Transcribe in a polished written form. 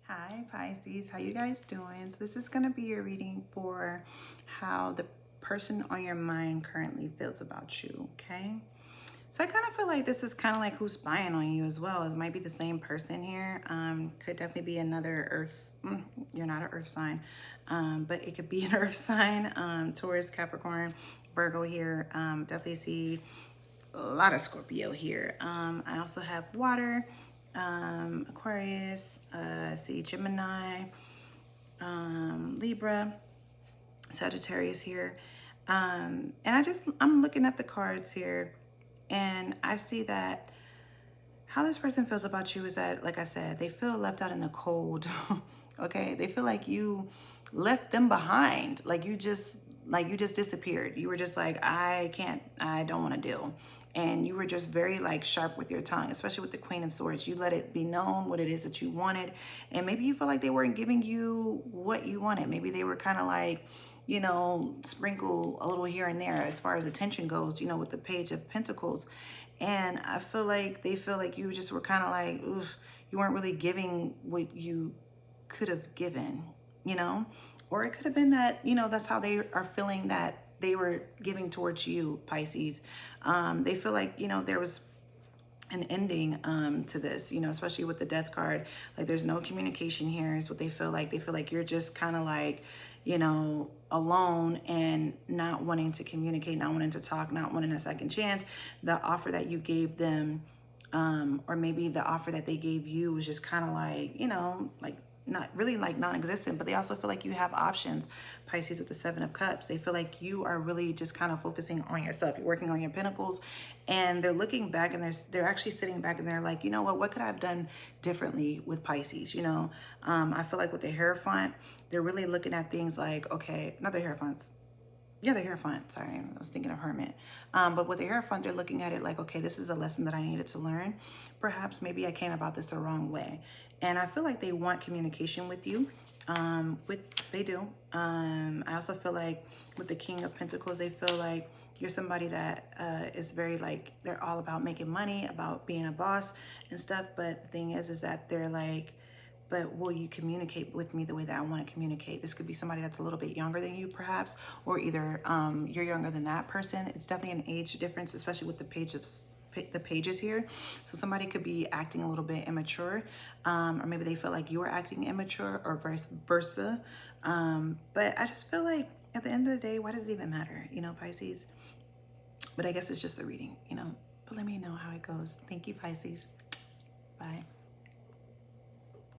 Hi Pisces, how you guys doing? So this is going to be your reading for how the person on your mind currently feels about you, okay? So I kind of feel like this is kind of like who's spying on you as well. It might be the same person here. Could definitely be another earth. You're not an earth sign, but it could be an earth sign. Taurus, Capricorn, Virgo here. Definitely see a lot of Scorpio here. I also have water, Aquarius, see Gemini, Libra, Sagittarius here. And I'm looking at the cards here and I see that how this person feels about you is that, like I said, they feel left out in the cold. Okay, they feel like you left them behind, like you just disappeared. You were just like, I don't want to deal. And you were just very like sharp with your tongue, especially with the Queen of Swords. You let it be known what it is that you wanted, and maybe you feel like they weren't giving you what you wanted. Maybe they were kind of like, sprinkle a little here and there as far as attention goes, with the Page of Pentacles. And I feel like they feel like you just were kind of like, oof, you weren't really giving what you could have given, or it could have been that, that's how they are feeling that they were giving towards you, Pisces. They feel like, there was an ending to this, especially with the Death card. Like there's no communication here is what they feel like. They feel like you're just kind of like, alone and not wanting to communicate, not wanting to talk, not wanting a second chance. The offer that you gave them, or maybe the offer that they gave you was just kind of like, like not really like non-existent, but they also feel like you have options. Pisces with the Seven of Cups, they feel like you are really just kind of focusing on yourself. You're working on your pinnacles, and they're looking back and they're actually sitting back and they're like, you know what could I have done differently with Pisces? I feel like with the Hierophant, they're really looking at things like, okay, not the Hierophants. Yeah, the Hierophant. Sorry, I was thinking of Hermit. But with the Hierophant, they're looking at it like, okay, this is a lesson that I needed to learn. Perhaps maybe I came about this the wrong way. And I feel like they want communication with you. They do. I also feel like with the King of Pentacles, they feel like you're somebody that is very like, they're all about making money, about being a boss and stuff. But the thing is that they're like, but will you communicate with me the way that I want to communicate? This could be somebody that's a little bit younger than you, perhaps, or either you're younger than that person. It's definitely an age difference, especially with the pages here. So somebody could be acting a little bit immature, or maybe they feel like you are acting immature, or vice versa. But I just feel like at the end of the day, why does it even matter, Pisces? But I guess it's just the reading, But let me know how it goes. Thank you, Pisces. Bye.